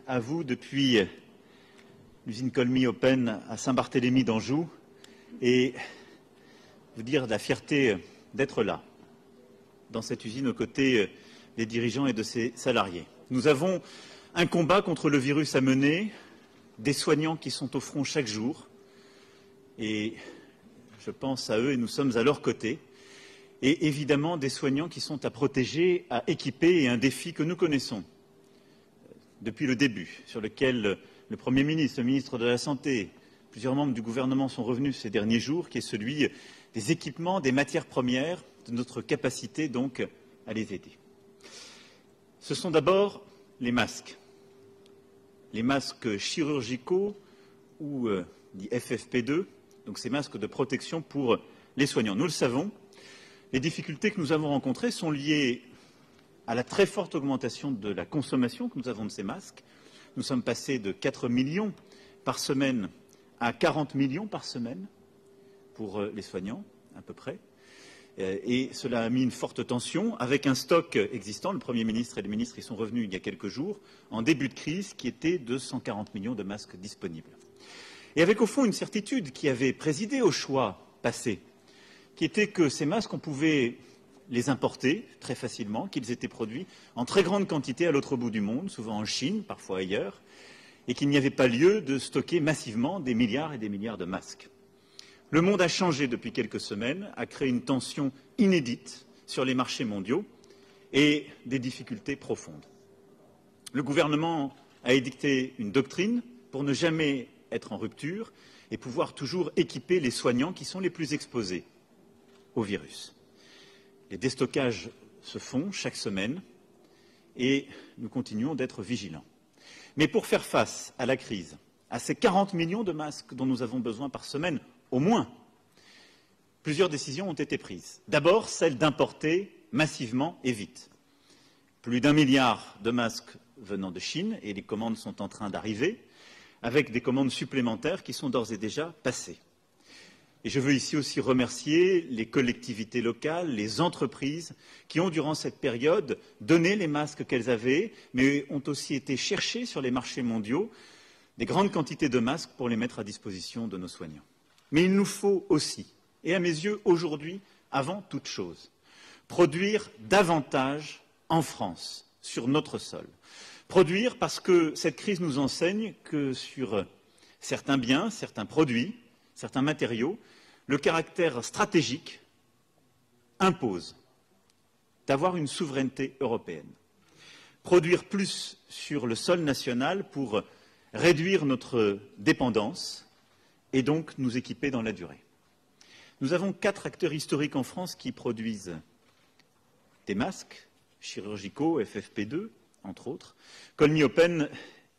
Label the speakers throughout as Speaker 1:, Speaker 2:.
Speaker 1: à vous depuis l'usine Colmy Open à Saint-Barthélemy d'Anjou et vous dire de la fierté d'être là, dans cette usine aux côtés des dirigeants et de ses salariés. Nous avons un combat contre le virus à mener, des soignants qui sont au front chaque jour et je pense à eux et nous sommes à leur côté. Et évidemment des soignants qui sont à protéger, à équiper et un défi que nous connaissons depuis le début, sur lequel le Premier ministre, le ministre de la Santé, plusieurs membres du gouvernement sont revenus ces derniers jours, qui est celui des équipements, des matières premières, de notre capacité donc à les aider. Ce sont d'abord les masques chirurgicaux ou dits FFP2, donc ces masques de protection pour les soignants. Nous le savons, les difficultés que nous avons rencontrées sont liées à la très forte augmentation de la consommation que nous avons de ces masques. Nous sommes passés de 4 millions par semaine à 40 millions par semaine pour les soignants, à peu près. Et cela a mis une forte tension avec un stock existant. Le Premier ministre et les ministres y sont revenus il y a quelques jours, en début de crise, qui était de 140 millions de masques disponibles. Et avec au fond une certitude qui avait présidé au choix passé, qui était que ces masques, on pouvait les importer très facilement, qu'ils étaient produits en très grande quantité à l'autre bout du monde, souvent en Chine, parfois ailleurs, et qu'il n'y avait pas lieu de stocker massivement des milliards et des milliards de masques. Le monde a changé depuis quelques semaines, a créé une tension inédite sur les marchés mondiaux et des difficultés profondes. Le gouvernement a édicté une doctrine pour ne jamais être en rupture et pouvoir toujours équiper les soignants qui sont les plus exposés au virus. Les déstockages se font chaque semaine et nous continuons d'être vigilants. Mais pour faire face à la crise, à ces 40 millions de masques dont nous avons besoin par semaine, au moins, plusieurs décisions ont été prises. D'abord, celle d'importer massivement et vite. Plus d'1 milliard de masques venant de Chine et les commandes sont en train d'arriver, avec des commandes supplémentaires qui sont d'ores et déjà passées. Et je veux ici aussi remercier les collectivités locales, les entreprises qui ont, durant cette période, donné les masques qu'elles avaient, mais ont aussi été chercher sur les marchés mondiaux des grandes quantités de masques pour les mettre à disposition de nos soignants. Mais il nous faut aussi, et à mes yeux aujourd'hui, avant toute chose, produire davantage en France, sur notre sol. Produire parce que cette crise nous enseigne que sur certains biens, certains produits, certains matériaux, le caractère stratégique impose d'avoir une souveraineté européenne. Produire plus sur le sol national pour réduire notre dépendance et donc nous équiper dans la durée. Nous avons 4 acteurs historiques en France qui produisent des masques chirurgicaux, FFP2, entre autres. Colmy Open,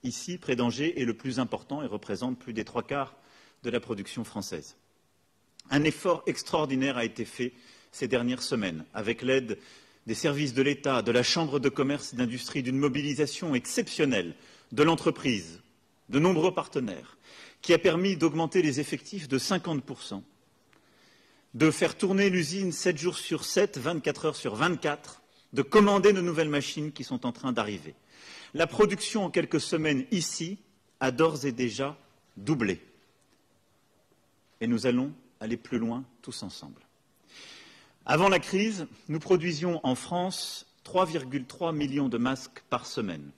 Speaker 1: ici, près d'Angers, est le plus important et représente plus des 3/4 de la production française. Un effort extraordinaire a été fait ces dernières semaines, avec l'aide des services de l'État, de la Chambre de commerce et d'industrie, d'une mobilisation exceptionnelle de l'entreprise, de nombreux partenaires, qui a permis d'augmenter les effectifs de 50%, de faire tourner l'usine 7 jours sur 7, 24 heures sur 24, de commander de nouvelles machines qui sont en train d'arriver. La production en quelques semaines ici a d'ores et déjà doublé. Et nous allons aller plus loin tous ensemble. Avant la crise, nous produisions en France 3,3 millions de masques par semaine.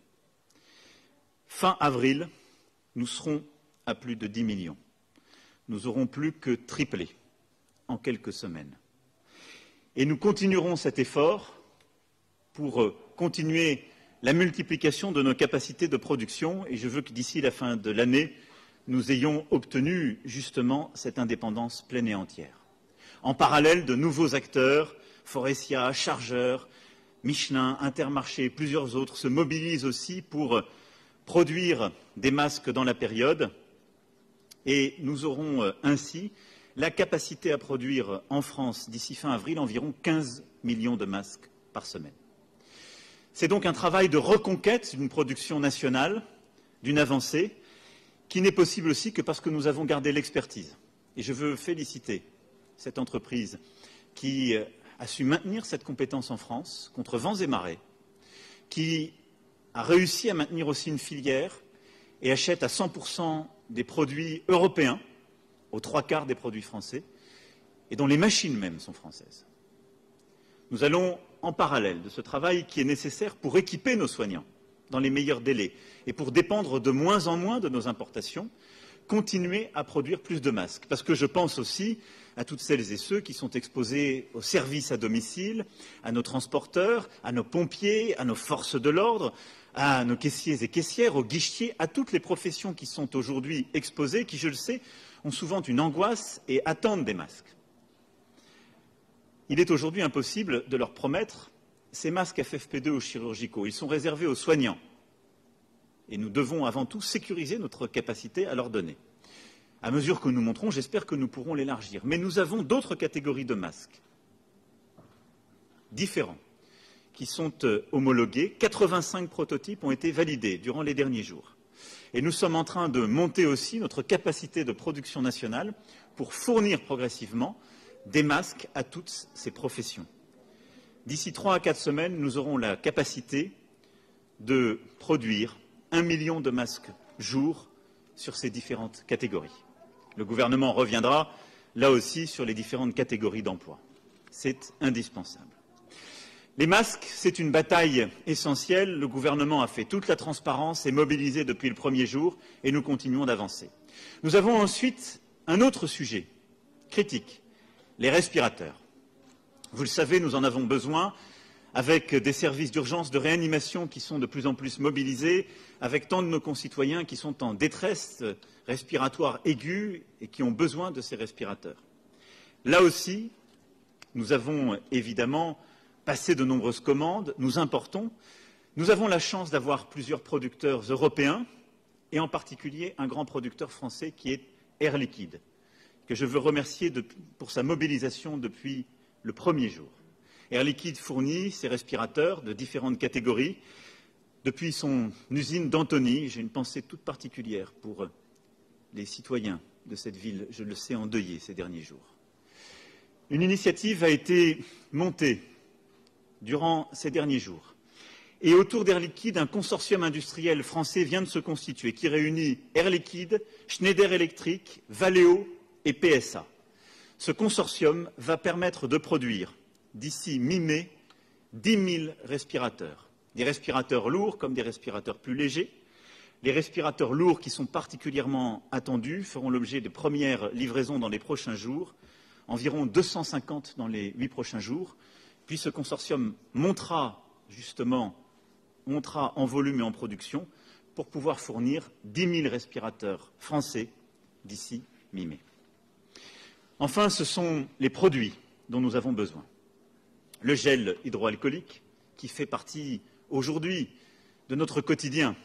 Speaker 1: Fin avril, nous serons à plus de 10 millions. Nous aurons plus que triplé en quelques semaines. Et nous continuerons cet effort pour continuer la multiplication de nos capacités de production et je veux que d'ici la fin de l'année, nous ayons obtenu justement cette indépendance pleine et entière. En parallèle, de nouveaux acteurs, Forestia, Chargeurs, Michelin, Intermarché, plusieurs autres, se mobilisent aussi pour produire des masques dans la période et nous aurons ainsi la capacité à produire en France d'ici fin avril environ 15 millions de masques par semaine. C'est donc un travail de reconquête d'une production nationale, d'une avancée, qui n'est possible aussi que parce que nous avons gardé l'expertise. Et je veux féliciter cette entreprise qui a su maintenir cette compétence en France contre vents et marées, qui a réussi à maintenir aussi une filière et achète à 100% des produits européens, aux 3/4 des produits français, et dont les machines même sont françaises. Nous allons, en parallèle de ce travail qui est nécessaire pour équiper nos soignants dans les meilleurs délais et pour dépendre de moins en moins de nos importations, continuer à produire plus de masques. Parce que je pense aussi à toutes celles et ceux qui sont exposés aux services à domicile, à nos transporteurs, à nos pompiers, à nos forces de l'ordre, à nos caissiers et caissières, aux guichetiers, à toutes les professions qui sont aujourd'hui exposées, qui, je le sais, ont souvent une angoisse et attendent des masques. Il est aujourd'hui impossible de leur promettre ces masques FFP2 ou chirurgicaux. Ils sont réservés aux soignants. Et nous devons avant tout sécuriser notre capacité à leur donner. À mesure que nous monterons, j'espère que nous pourrons l'élargir. Mais nous avons d'autres catégories de masques différents qui sont homologués. 85 prototypes ont été validés durant les derniers jours. Et nous sommes en train de monter aussi notre capacité de production nationale pour fournir progressivement des masques à toutes ces professions. D'ici 3 à 4 semaines, nous aurons la capacité de produire 1 million de masques jour sur ces différentes catégories. Le gouvernement reviendra là aussi sur les différentes catégories d'emploi. C'est indispensable. Les masques, c'est une bataille essentielle. Le gouvernement a fait toute la transparence, est mobilisé depuis le premier jour et nous continuons d'avancer. Nous avons ensuite un autre sujet critique, les respirateurs. Vous le savez, nous en avons besoin avec des services d'urgence, de réanimation qui sont de plus en plus mobilisés, avec tant de nos concitoyens qui sont en détresse respiratoire aiguë et qui ont besoin de ces respirateurs. Là aussi, nous avons évidemment passé de nombreuses commandes, nous importons. Nous avons la chance d'avoir plusieurs producteurs européens et en particulier un grand producteur français qui est Air Liquide, que je veux remercier pour sa mobilisation depuis le premier jour. Air Liquide fournit ses respirateurs de différentes catégories depuis son usine d'Antony. J'ai une pensée toute particulière pour les citoyens de cette ville, je le sais, endeuillés ces derniers jours. Une initiative a été montée durant ces derniers jours. Et autour d'Air Liquide, un consortium industriel français vient de se constituer qui réunit Air Liquide, Schneider Electric, Valeo et PSA. Ce consortium va permettre de produire d'ici mi-mai 10 000 respirateurs. Des respirateurs lourds comme des respirateurs plus légers. Les respirateurs lourds qui sont particulièrement attendus feront l'objet de premières livraisons dans les prochains jours, environ 250 dans les 8 prochains jours. Puis ce consortium montera en volume et en production pour pouvoir fournir 10 000 respirateurs français d'ici mi-mai. Enfin, ce sont les produits dont nous avons besoin. Le gel hydroalcoolique, qui fait partie aujourd'hui de notre quotidien,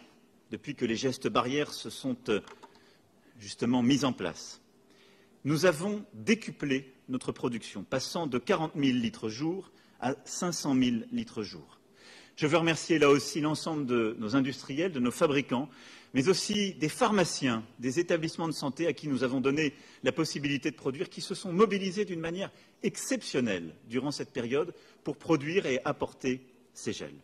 Speaker 1: depuis que les gestes barrières se sont justement mis en place. Nous avons décuplé notre production, passant de 40 000 litres jour à 500 000 litres jour. Je veux remercier là aussi l'ensemble de nos industriels, de nos fabricants, mais aussi des pharmaciens, des établissements de santé à qui nous avons donné la possibilité de produire, qui se sont mobilisés d'une manière exceptionnelle durant cette période pour produire et apporter ces gels.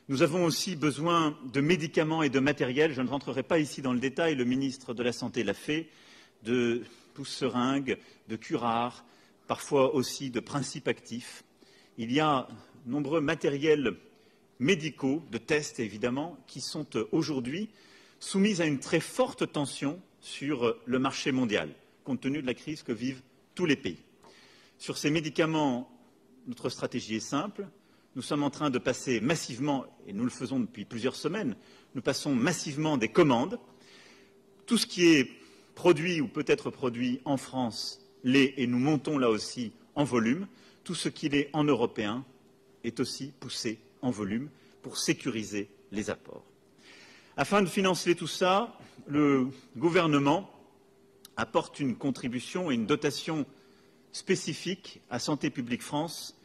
Speaker 1: Nous avons aussi besoin de médicaments et de matériel. Je ne rentrerai pas ici dans le détail, le ministre de la Santé l'a fait, de pousse-seringues, de curares, parfois aussi de principes actifs. Il y a nombreux matériels médicaux, de tests évidemment, qui sont aujourd'hui soumis à une très forte tension sur le marché mondial, compte tenu de la crise que vivent tous les pays. Sur ces médicaments, notre stratégie est simple. Nous sommes en train de passer massivement, et nous le faisons depuis plusieurs semaines, nous passons massivement des commandes. Tout ce qui est produit ou peut être produit en France l'est, et nous montons là aussi en volume. Tout ce qui est en européen est aussi poussé en volume pour sécuriser les apports. Afin de financer tout ça, le gouvernement apporte une contribution et une dotation spécifique à Santé publique France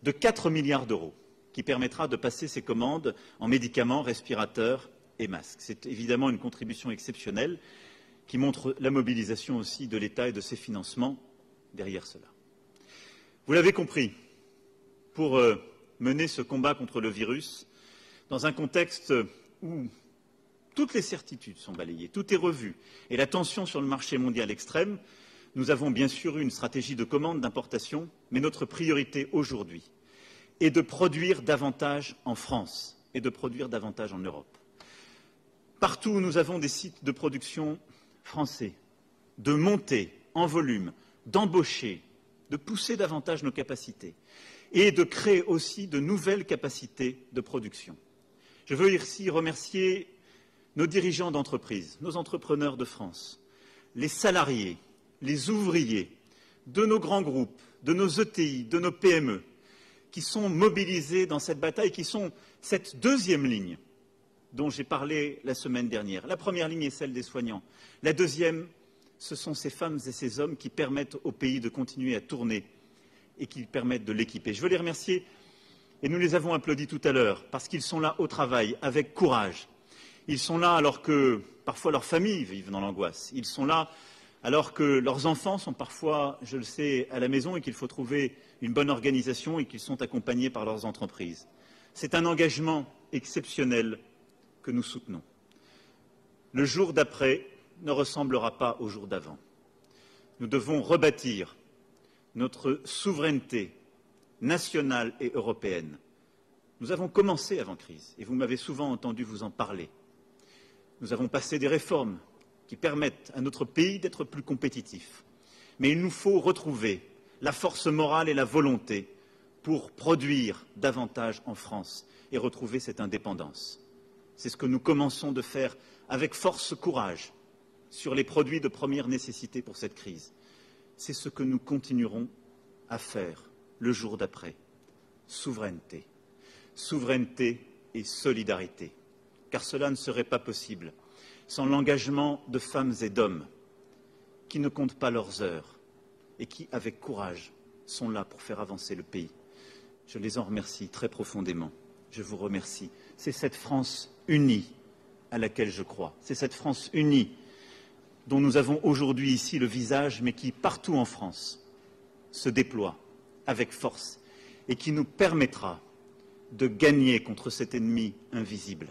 Speaker 1: de 4 milliards d'euros, qui permettra de passer ces commandes en médicaments, respirateurs et masques. C'est évidemment une contribution exceptionnelle qui montre la mobilisation aussi de l'État et de ses financements derrière cela. Vous l'avez compris, pour mener ce combat contre le virus, dans un contexte où toutes les certitudes sont balayées, tout est revu, et la tension sur le marché mondial extrême, nous avons bien sûr eu une stratégie de commande d'importation, mais notre priorité aujourd'hui est de produire davantage en France et de produire davantage en Europe. Partout où nous avons des sites de production français, de monter en volume, d'embaucher, de pousser davantage nos capacités et de créer aussi de nouvelles capacités de production. Je veux ici remercier nos dirigeants d'entreprise, nos entrepreneurs de France, les salariés, les ouvriers de nos grands groupes, de nos ETI, de nos PME, qui sont mobilisés dans cette bataille, qui sont cette deuxième ligne dont j'ai parlé la semaine dernière. La première ligne est celle des soignants. La deuxième, ce sont ces femmes et ces hommes qui permettent au pays de continuer à tourner et qui permettent de l'équiper. Je veux les remercier, et nous les avons applaudis tout à l'heure, parce qu'ils sont là au travail, avec courage. Ils sont là alors que, parfois, leurs familles vivent dans l'angoisse. Ils sont là alors que leurs enfants sont parfois, je le sais, à la maison et qu'il faut trouver une bonne organisation et qu'ils sont accompagnés par leurs entreprises. C'est un engagement exceptionnel que nous soutenons. Le jour d'après ne ressemblera pas au jour d'avant. Nous devons rebâtir notre souveraineté nationale et européenne. Nous avons commencé avant crise, et vous m'avez souvent entendu vous en parler. Nous avons passé des réformes qui permettent à notre pays d'être plus compétitif. Mais il nous faut retrouver la force morale et la volonté pour produire davantage en France et retrouver cette indépendance. C'est ce que nous commençons de faire avec force courage sur les produits de première nécessité pour cette crise. C'est ce que nous continuerons à faire le jour d'après. Souveraineté. Souveraineté et solidarité. Car cela ne serait pas possible sans l'engagement de femmes et d'hommes qui ne comptent pas leurs heures et qui, avec courage, sont là pour faire avancer le pays. Je les en remercie très profondément. Je vous remercie. C'est cette France unie à laquelle je crois. C'est cette France unie dont nous avons aujourd'hui ici le visage, mais qui, partout en France, se déploie avec force et qui nous permettra de gagner contre cet ennemi invisible,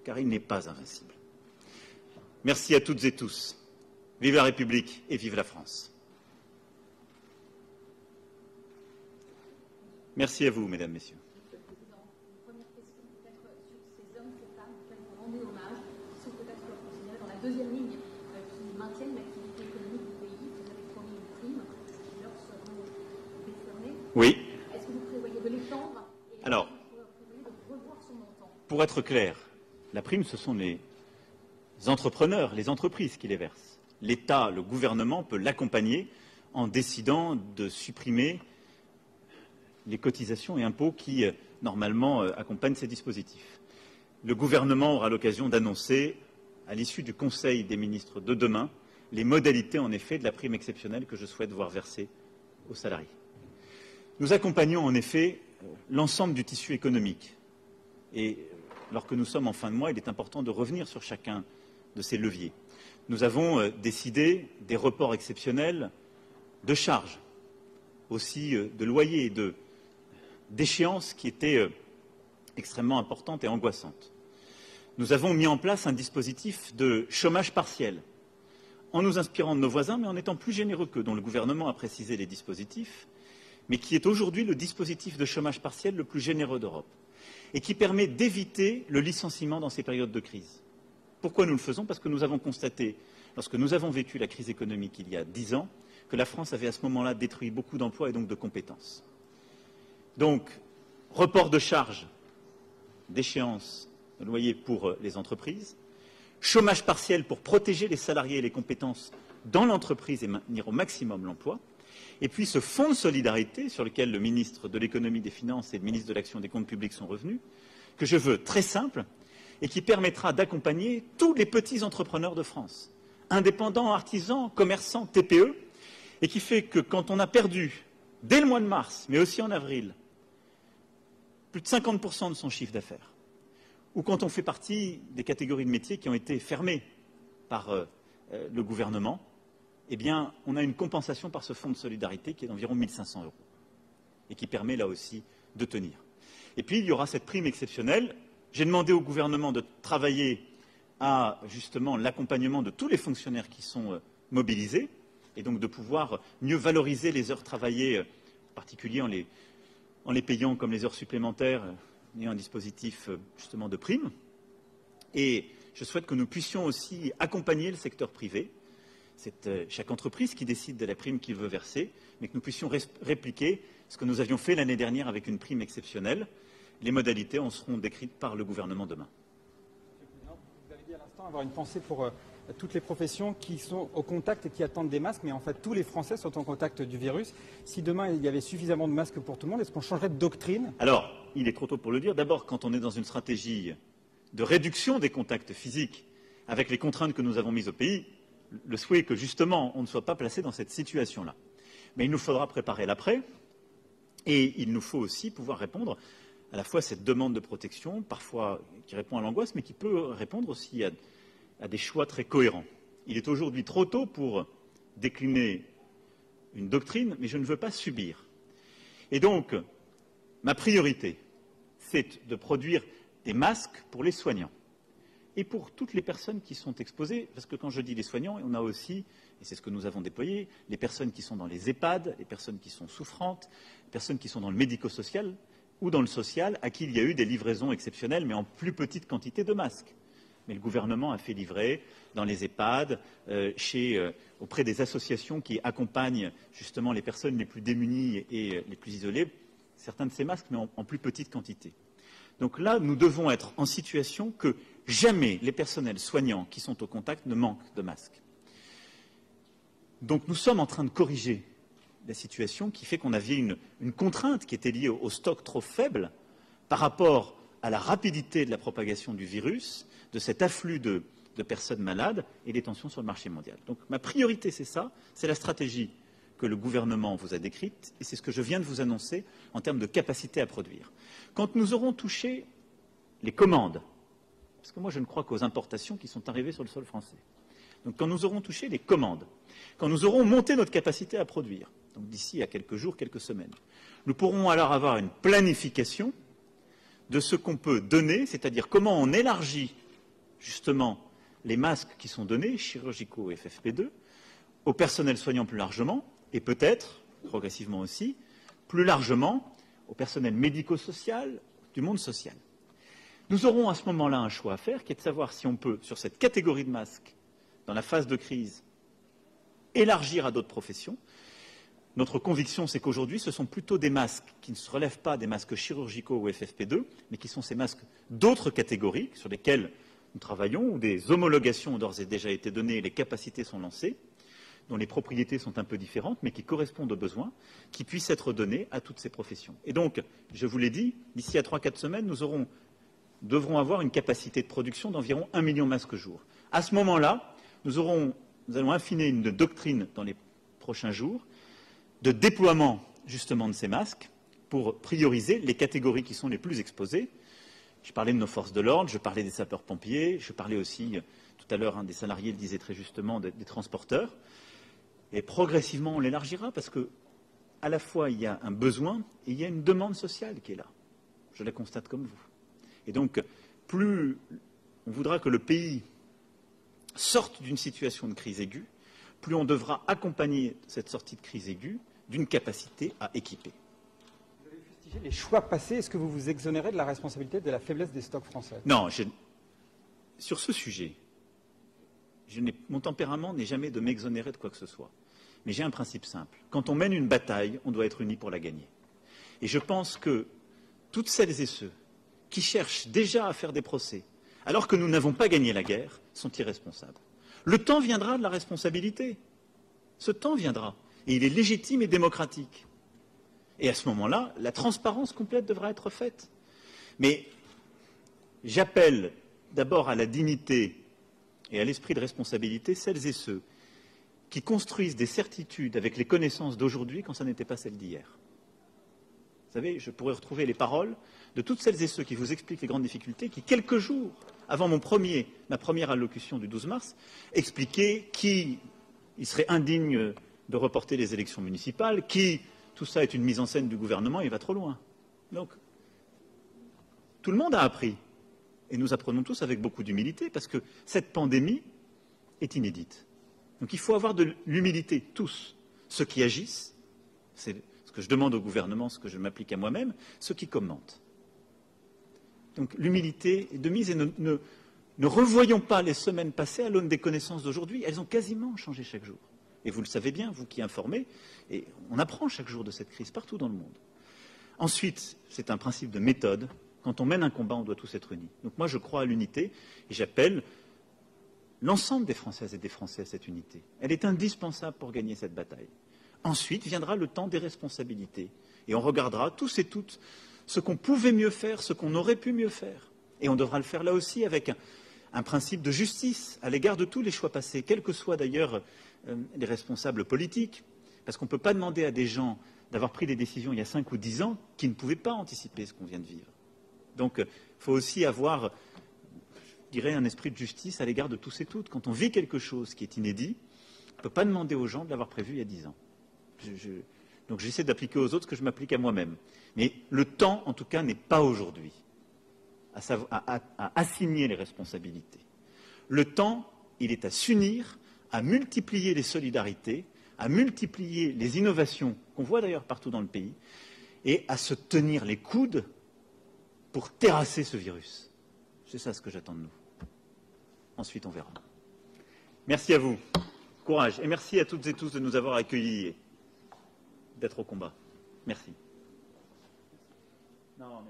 Speaker 1: car il n'est pas invincible. Merci à toutes et tous. Vive la République et vive la France. Merci à vous, mesdames, messieurs.
Speaker 2: Monsieur le Président, première question peut-être sur ces hommes, ces femmes auxquels vous rendez hommage, qui sont peut-être considérés dans la deuxième ligne, qui maintiennent l'activité économique du pays. Vous avez promis une prime qui leur seront décernées.
Speaker 1: Oui.
Speaker 2: Est-ce que vous prévoyez de l'étendre et
Speaker 1: Alors,
Speaker 2: vous prévoyez de revoir son montant?
Speaker 1: Pour être clair, la prime, ce sont les entrepreneurs, les entreprises qui les versent. L'État, le gouvernement peut l'accompagner en décidant de supprimer les cotisations et impôts qui, normalement, accompagnent ces dispositifs. Le gouvernement aura l'occasion d'annoncer, à l'issue du Conseil des ministres de demain, les modalités, en effet, de la prime exceptionnelle que je souhaite voir verser aux salariés. Nous accompagnons, en effet, l'ensemble du tissu économique. Et alors que nous sommes en fin de mois, il est important de revenir sur chacun de ces leviers. Nous avons décidé des reports exceptionnels de charges, aussi de loyers et d'échéances qui étaient extrêmement importantes et angoissantes. Nous avons mis en place un dispositif de chômage partiel, en nous inspirant de nos voisins, mais en étant plus généreux qu'eux, dont le gouvernement a précisé les dispositifs, mais qui est aujourd'hui le dispositif de chômage partiel le plus généreux d'Europe, et qui permet d'éviter le licenciement dans ces périodes de crise. Pourquoi nous le faisons? Parce que nous avons constaté, lorsque nous avons vécu la crise économique il y a 10 ans, que la France avait à ce moment-là détruit beaucoup d'emplois et donc de compétences. Donc, report de charges, d'échéance de loyer pour les entreprises, chômage partiel pour protéger les salariés et les compétences dans l'entreprise et maintenir au maximum l'emploi, et puis ce fonds de solidarité sur lequel le ministre de l'économie, des finances et le ministre de l'action des comptes publics sont revenus, que je veux très simple et qui permettra d'accompagner tous les petits entrepreneurs de France, indépendants, artisans, commerçants, TPE, et qui fait que quand on a perdu, dès le mois de mars, mais aussi en avril, plus de 50% de son chiffre d'affaires, ou quand on fait partie des catégories de métiers qui ont été fermées par le gouvernement, eh bien, on a une compensation par ce fonds de solidarité qui est d'environ 1 500 € et qui permet là aussi de tenir. Et puis, il y aura cette prime exceptionnelle J'ai demandé au gouvernement de travailler à justement l'accompagnement de tous les fonctionnaires qui sont mobilisés et donc de pouvoir mieux valoriser les heures travaillées, en particulier en les payant comme les heures supplémentaires et un dispositif justement de prime. Et je souhaite que nous puissions aussi accompagner le secteur privé. C'est chaque entreprise qui décide de la prime qu'il veut verser, mais que nous puissions répliquer ce que nous avions fait l'année dernière avec une prime exceptionnelle. Les modalités en seront décrites par le gouvernement demain.
Speaker 3: Vous avez dit à l'instant avoir une pensée pour toutes les professions qui sont au contact et qui attendent des masques, mais en fait tous les Français sont en contact du virus. Si demain il y avait suffisamment de masques pour tout le monde, est-ce qu'on changerait de doctrine?
Speaker 1: Alors, il est trop tôt pour le dire. D'abord, quand on est dans une stratégie de réduction des contacts physiques avec les contraintes que nous avons mises au pays, le souhait est que justement on ne soit pas placé dans cette situation-là. Mais il nous faudra préparer l'après et il nous faut aussi pouvoir répondre à la fois à cette demande de protection, parfois qui répond à l'angoisse, mais qui peut répondre aussi à des choix très cohérents. Il est aujourd'hui trop tôt pour décliner une doctrine, mais je ne veux pas subir. Et donc, ma priorité, c'est de produire des masques pour les soignants et pour toutes les personnes qui sont exposées, parce que quand je dis les soignants, on a aussi, et c'est ce que nous avons déployé, les personnes qui sont dans les EHPAD, les personnes qui sont souffrantes, les personnes qui sont dans le médico-social ou dans le social, à qui il y a eu des livraisons exceptionnelles, mais en plus petite quantité de masques. Mais le gouvernement a fait livrer dans les EHPAD, auprès des associations qui accompagnent justement les personnes les plus démunies et les plus isolées, certains de ces masques, mais en plus petite quantité. Donc là, nous devons être en situation que jamais les personnels soignants qui sont au contact ne manquent de masques. Donc nous sommes en train de corriger la situation qui fait qu'on avait une contrainte qui était liée au stock trop faible par rapport à la rapidité de la propagation du virus, de cet afflux de personnes malades et des tensions sur le marché mondial. Donc ma priorité, c'est ça, c'est la stratégie que le gouvernement vous a décrite et c'est ce que je viens de vous annoncer en termes de capacité à produire. Quand nous aurons touché les commandes, parce que moi je ne crois qu'aux importations qui sont arrivées sur le sol français, donc quand nous aurons touché les commandes, quand nous aurons monté notre capacité à produire, donc d'ici à quelques jours, quelques semaines, nous pourrons alors avoir une planification de ce qu'on peut donner, c'est-à-dire comment on élargit justement les masques qui sont donnés, chirurgicaux et FFP2, au personnel soignant plus largement, et peut-être, progressivement aussi, plus largement au personnel médico-social, du monde social. Nous aurons à ce moment-là un choix à faire, qui est de savoir si on peut, sur cette catégorie de masques, dans la phase de crise, élargir à d'autres professions. Notre conviction, c'est qu'aujourd'hui, ce sont plutôt des masques qui ne se relèvent pas des masques chirurgicaux ou FFP2, mais qui sont ces masques d'autres catégories sur lesquelles nous travaillons, où des homologations ont d'ores et déjà été données et les capacités sont lancées, dont les propriétés sont un peu différentes, mais qui correspondent aux besoins, qui puissent être donnés à toutes ces professions. Et donc, je vous l'ai dit, d'ici à 3-4 semaines, nous devrons avoir une capacité de production d'environ 1 million de masques jour. À ce moment-là, nous allons affiner une doctrine dans les prochains jours de déploiement justement de ces masques pour prioriser les catégories qui sont les plus exposées. Je parlais de nos forces de l'ordre, je parlais des sapeurs-pompiers, je parlais aussi tout à l'heure, des salariés le disait très justement, des transporteurs. Et progressivement, on l'élargira parce que à la fois il y a un besoin et il y a une demande sociale qui est là. Je la constate comme vous. Et donc, plus on voudra que le pays sorte d'une situation de crise aiguë, plus on devra accompagner cette sortie de crise aiguë d'une capacité à équiper.
Speaker 3: Vous avez fustigé les choix passés. Est-ce que vous vous exonérez de la responsabilité de la faiblesse des stocks français?
Speaker 1: Non, sur ce sujet, mon tempérament n'est jamais de m'exonérer de quoi que ce soit. Mais j'ai un principe simple. Quand on mène une bataille, on doit être unis pour la gagner. Et je pense que toutes celles et ceux qui cherchent déjà à faire des procès, alors que nous n'avons pas gagné la guerre, sont irresponsables. Le temps viendra de la responsabilité. Ce temps viendra. Et il est légitime et démocratique. Et à ce moment-là, la transparence complète devra être faite. Mais j'appelle d'abord à la dignité et à l'esprit de responsabilité celles et ceux qui construisent des certitudes avec les connaissances d'aujourd'hui quand ça n'était pas celles d'hier. Vous savez, je pourrais retrouver les paroles de toutes celles et ceux qui vous expliquent les grandes difficultés, qui, quelques jours avant ma première allocution du 12 mars, expliquaient qu'il serait indigne de reporter les élections municipales, tout ça est une mise en scène du gouvernement, il va trop loin. Donc, tout le monde a appris et nous apprenons tous avec beaucoup d'humilité, parce que cette pandémie est inédite. Donc il faut avoir de l'humilité, tous, ceux qui agissent, c'est ce que je demande au gouvernement, ce que je m'applique à moi-même, ceux qui commentent. Donc l'humilité est de mise et ne revoyons pas les semaines passées à l'aune des connaissances d'aujourd'hui, elles ont quasiment changé chaque jour. Et vous le savez bien, vous qui informez, et on apprend chaque jour de cette crise partout dans le monde. Ensuite, c'est un principe de méthode. Quand on mène un combat, on doit tous être unis. Donc moi, je crois à l'unité et j'appelle l'ensemble des Françaises et des Français à cette unité. Elle est indispensable pour gagner cette bataille. Ensuite viendra le temps des responsabilités. Et on regardera tous et toutes ce qu'on pouvait mieux faire, ce qu'on aurait pu mieux faire. Et on devra le faire là aussi avec un principe de justice à l'égard de tous les choix passés, quels que soient d'ailleurs les responsables politiques. Parce qu'on ne peut pas demander à des gens d'avoir pris des décisions il y a 5 ou 10 ans qui ne pouvaient pas anticiper ce qu'on vient de vivre. Donc il faut aussi avoir, je dirais, un esprit de justice à l'égard de tous et toutes. Quand on vit quelque chose qui est inédit, on ne peut pas demander aux gens de l'avoir prévu il y a 10 ans. Donc j'essaie d'appliquer aux autres ce que je m'applique à moi-même. Mais le temps, en tout cas, n'est pas aujourd'hui à assigner les responsabilités. Le temps, il est à s'unir, à multiplier les solidarités, à multiplier les innovations qu'on voit d'ailleurs partout dans le pays, et à se tenir les coudes pour terrasser ce virus. C'est ça ce que j'attends de nous. Ensuite, on verra. Merci à vous. Courage. Et merci à toutes et tous de nous avoir accueillis et d'être au combat. Merci. Non,